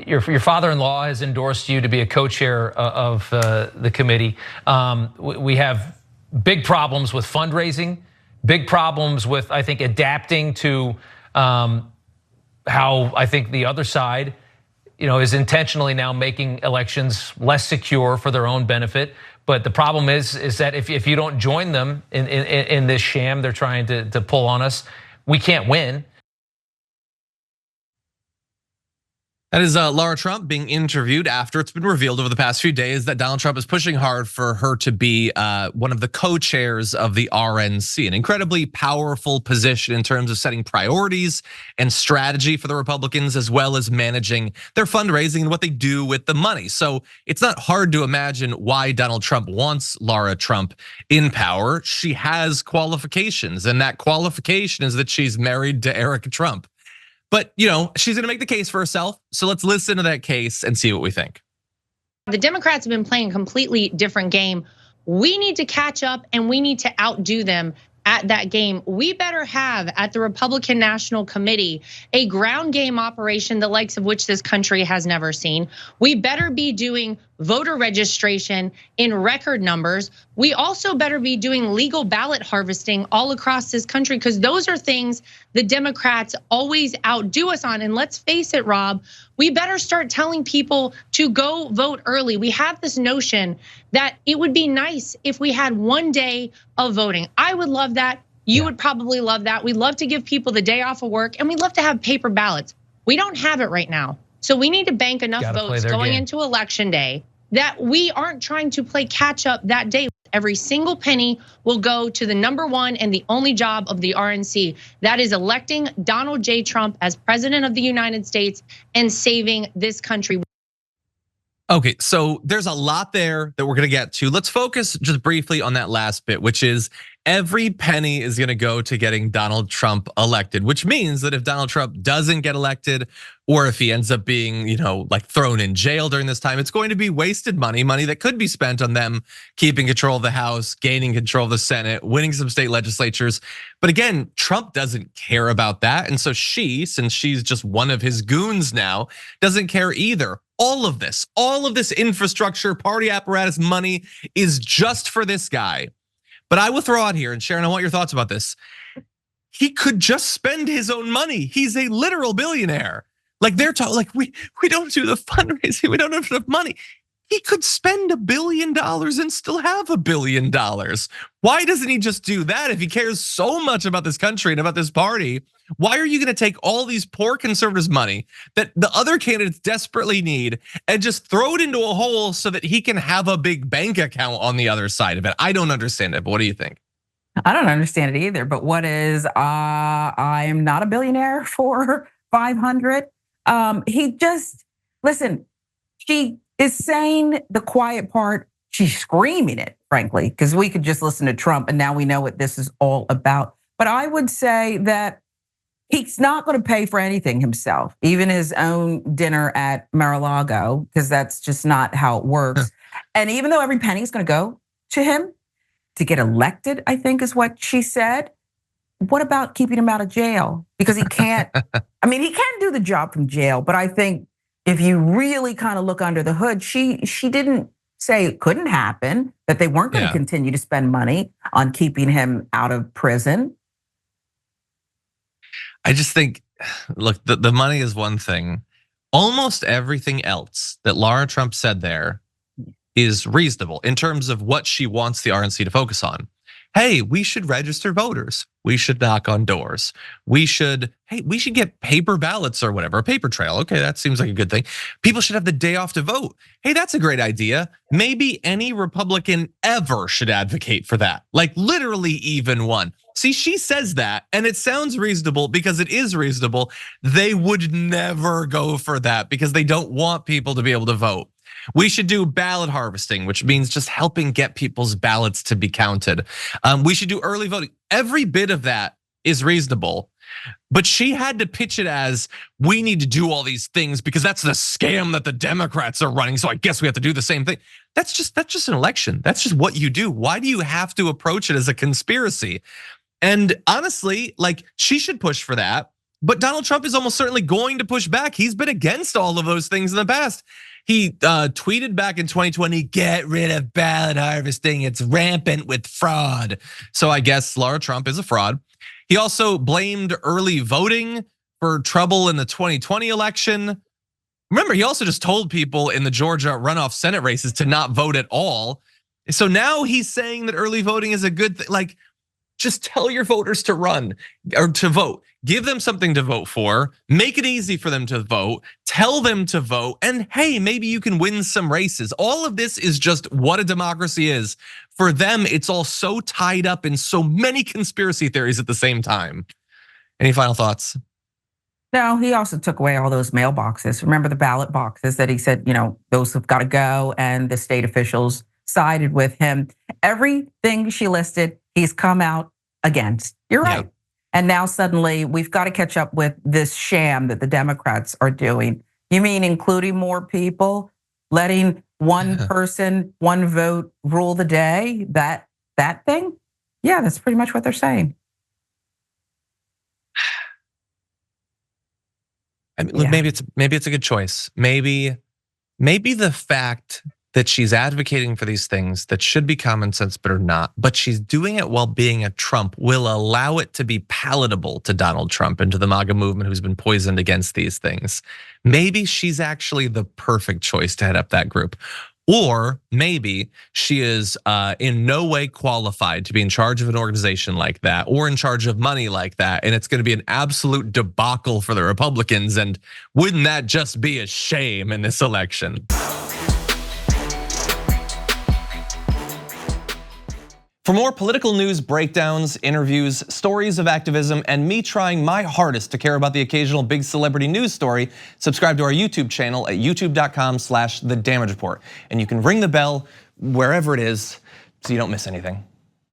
your father-in-law has endorsed you to be a co-chair of the committee. We have big problems with fundraising, big problems with, I think, adapting to how I think the other side, is intentionally now making elections less secure for their own benefit. But the problem is that if you don't join them in this sham they're trying to pull on us, we can't win. That is Lara Trump being interviewed after it's been revealed over the past few days that Donald Trump is pushing hard for her to be one of the co-chairs of the RNC, an incredibly powerful position in terms of setting priorities and strategy for the Republicans, as well as managing their fundraising and what they do with the money. So it's not hard to imagine why Donald Trump wants Lara Trump in power. She has qualifications, and that qualification is that she's married to Eric Trump. But she's gonna make the case for herself. So let's listen to that case and see what we think. The Democrats have been playing a completely different game. We need to catch up and we need to outdo them at that game. We better have at the Republican National Committee a ground game operation, the likes of which this country has never seen. We better be doing voter registration in record numbers. We also better be doing legal ballot harvesting all across this country, because those are things the Democrats always outdo us on. And let's face it, Rob, we better start telling people to go vote early. We have this notion that it would be nice if we had one day of voting. I would love that. You would probably love that. We'd love to give people the day off of work, and we'd love to have paper ballots. We don't have it right now. So we need to bank enough votes going into election day that we aren't trying to play catch up that day. Every single penny will go to the number one and the only job of the RNC. That is electing Donald J. Trump as president of the United States and saving this country. Okay, so there's a lot there that we're gonna get to. Let's focus just briefly on that last bit, which is every penny is gonna go to getting Donald Trump elected, which means that if Donald Trump doesn't get elected, or if he ends up being, like thrown in jail during this time, it's going to be wasted money that could be spent on them keeping control of the House, gaining control of the Senate, winning some state legislatures. But again, Trump doesn't care about that. And so since she's just one of his goons now, doesn't care either. All of this infrastructure, party apparatus money is just for this guy. But I will throw out here, and Sharon, I want your thoughts about this. He could just spend his own money. He's a literal billionaire. Like they're talking, like we don't do the fundraising, we don't have enough money. He could spend $1 billion and still have $1 billion. Why doesn't he just do that if he cares so much about this country and about this party? Why are you gonna take all these poor conservatives' money that the other candidates desperately need and just throw it into a hole so that he can have a big bank account on the other side of it? I don't understand it, but what do you think? I don't understand it either, but what is, I am not a billionaire for 500. Listen, she is saying the quiet part, she's screaming it, frankly, because we could just listen to Trump and now we know what this is all about. But I would say that he's not going to pay for anything himself, even his own dinner at Mar-a-Lago, because that's just not how it works. And even though every penny is going to go to him to get elected, I think is what she said. What about keeping him out of jail? Because he can't, he can do the job from jail, but I think if you really kind of look under the hood, she didn't say it couldn't happen, that they weren't going to continue to spend money on keeping him out of prison. I just think, look, the money is one thing. Almost everything else that Lara Trump said there is reasonable in terms of what she wants the RNC to focus on. Hey, we should register voters. We should knock on doors. We should get paper ballots or whatever, a paper trail. Okay, that seems like a good thing. People should have the day off to vote. Hey, that's a great idea. Maybe any Republican ever should advocate for that. Like literally even one. See, she says that and it sounds reasonable because it is reasonable. They would never go for that because they don't want people to be able to vote. We should do ballot harvesting, which means just helping get people's ballots to be counted. We should do early voting. Every bit of that is reasonable, but she had to pitch it as we need to do all these things because that's the scam that the Democrats are running. So I guess we have to do the same thing. That's just an election. That's just what you do. Why do you have to approach it as a conspiracy? And honestly, like she should push for that. But Donald Trump is almost certainly going to push back. He's been against all of those things in the past. He tweeted back in 2020, get rid of ballot harvesting, it's rampant with fraud. So I guess Lara Trump is a fraud. He also blamed early voting for trouble in the 2020 election. Remember, he also just told people in the Georgia runoff Senate races to not vote at all. So now he's saying that early voting is a good thing. Like, just tell your voters to run or to vote. Give them something to vote for, make it easy for them to vote, tell them to vote, and hey, maybe you can win some races. All of this is just what a democracy is. For them, it's all so tied up in so many conspiracy theories at the same time. Any final thoughts? No, he also took away all those mailboxes. Remember the ballot boxes that he said, those have got to go, and the state officials sided with him. Everything she listed, he's come out against. You're right. Yep. And now suddenly we've got to catch up with this sham that the Democrats are doing. You mean including more people, letting one person, one vote rule the day? That thing? Yeah, that's pretty much what they're saying. I mean, look, maybe it's a good choice. Maybe the fact that she's advocating for these things that should be common sense but are not, but she's doing it while being a Trump will allow it to be palatable to Donald Trump and to the MAGA movement who's been poisoned against these things. Maybe she's actually the perfect choice to head up that group. Or maybe she is in no way qualified to be in charge of an organization like that or in charge of money like that. And it's going to be an absolute debacle for the Republicans. And wouldn't that just be a shame in this election? For more political news breakdowns, interviews, stories of activism, and me trying my hardest to care about the occasional big celebrity news story, subscribe to our YouTube channel at youtube.com/The Damage Report. And you can ring the bell wherever it is so you don't miss anything.